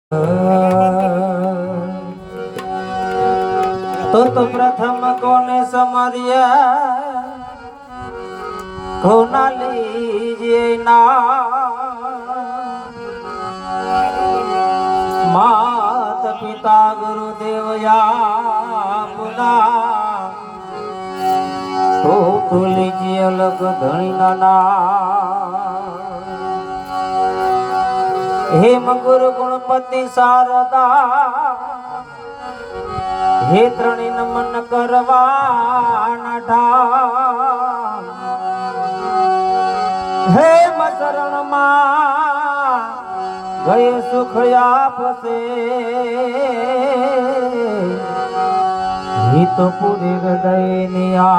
તો પ્રથમ કોને સમર્યા કોના લીજે ના માત પિતા ગુરુદેવ યામના તો લીજે અલગ ધણી ના હેમ ગુરુ ગુણપતિ શારદા હે ત્રણી નમન કરવાના ઢા હે મચરણ માં ગયે સુખ આપશે હિત પૂરી હૃદય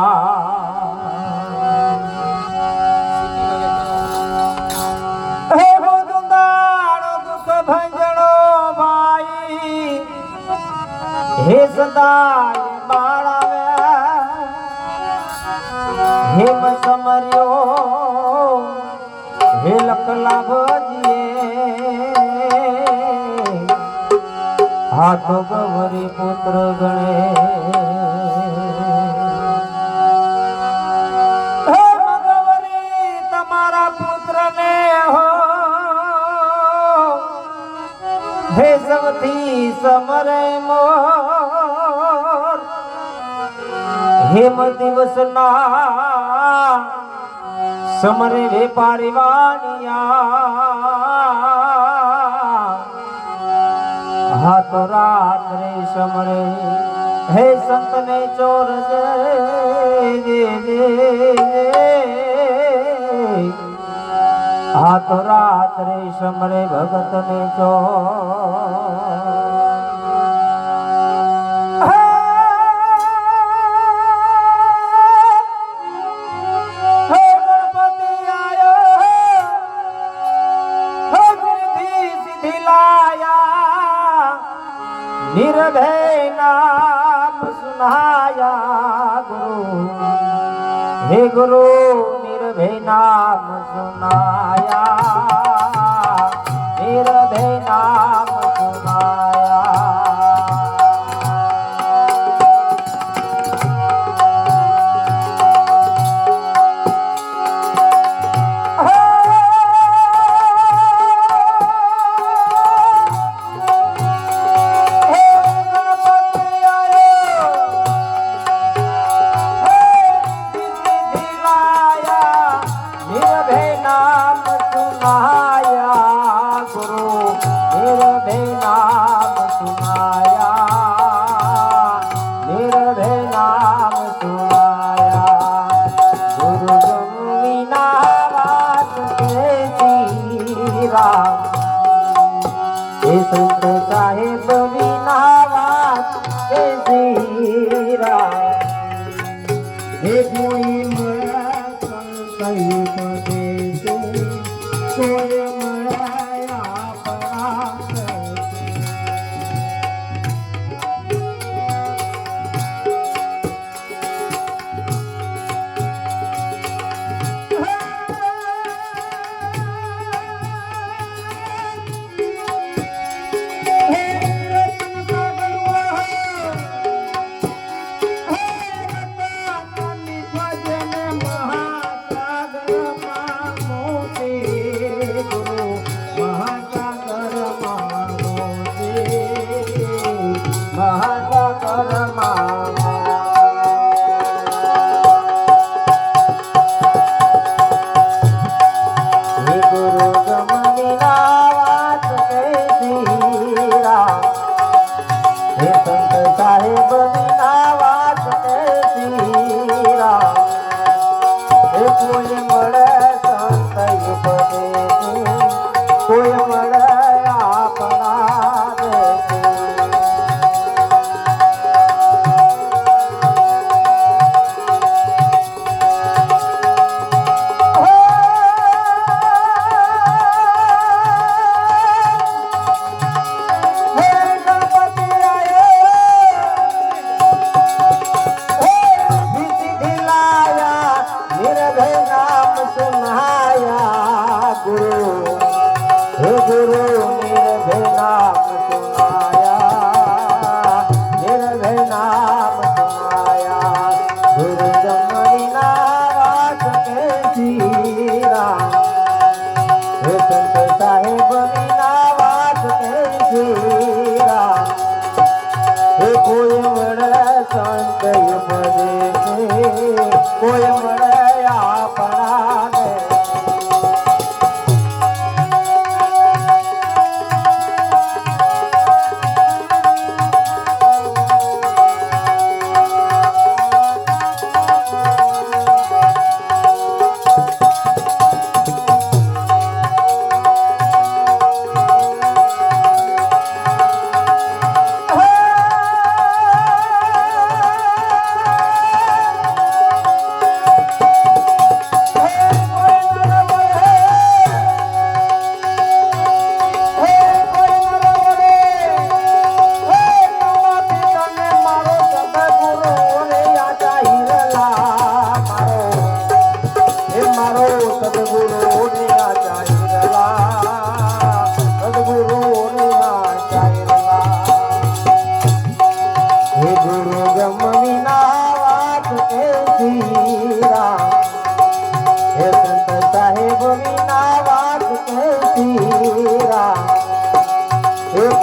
હે ગોદુંદાળો દુઃખ ભંજણો ભાઈ હે સદાય બાળાવ્યા હેમ સમર્યો હે લખલા ભજીએ હાથ ગવરી પુત્ર ગણે હે મગવરી તમારા પુત્ર ને હો હે સૌથી સમરે મોર હેમ દિવસ ના સમરે વેપારી વાણિયા હાથો રાત્રે સમરે હે સંત ને ચોર હાથો રાત્રે સમરે ભગત ને ચોર નિર્ભય નામ સુનાયા ગુરુ હે ગુરુ નિર્ભય નામ સુનાયા નિર્ભય નામ સંત સાહેબ વિના વાત હે કોઈ મળ્યા કોઈ મળ્યા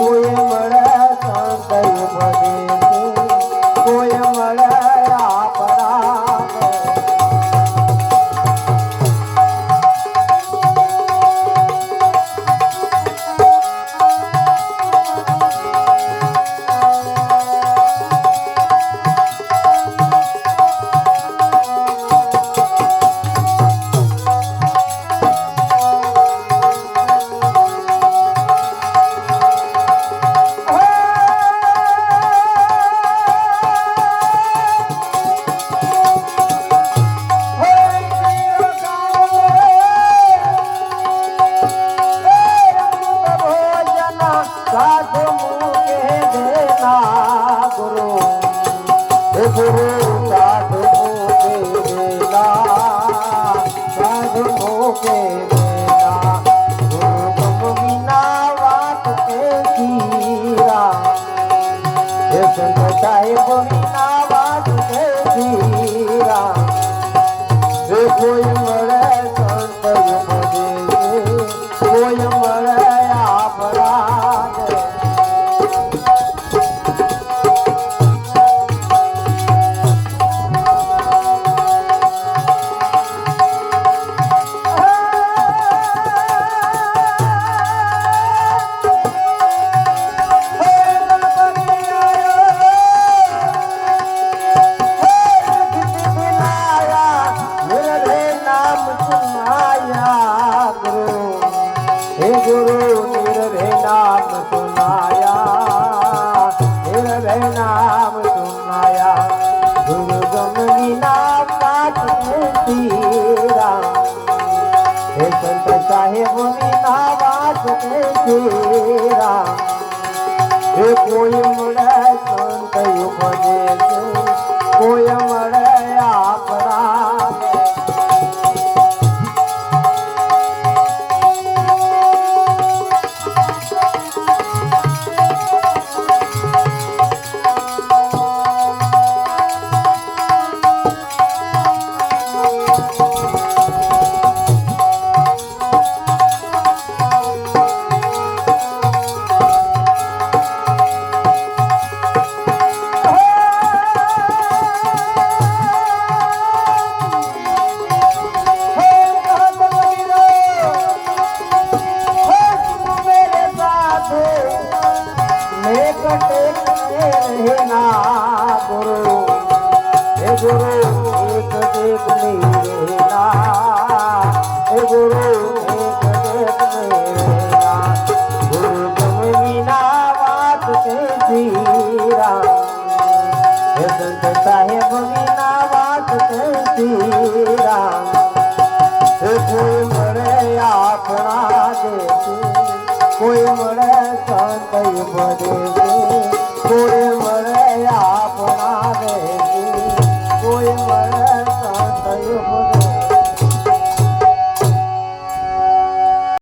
કોઈ મળે સંતયું ભજે કોઈ મળે આપણા કોઈ મળે સંતયું ભજે કોઈ મળે આપણા કોઈ મળે સંતયું ભજે કોઈ મળે આપણા કોઈ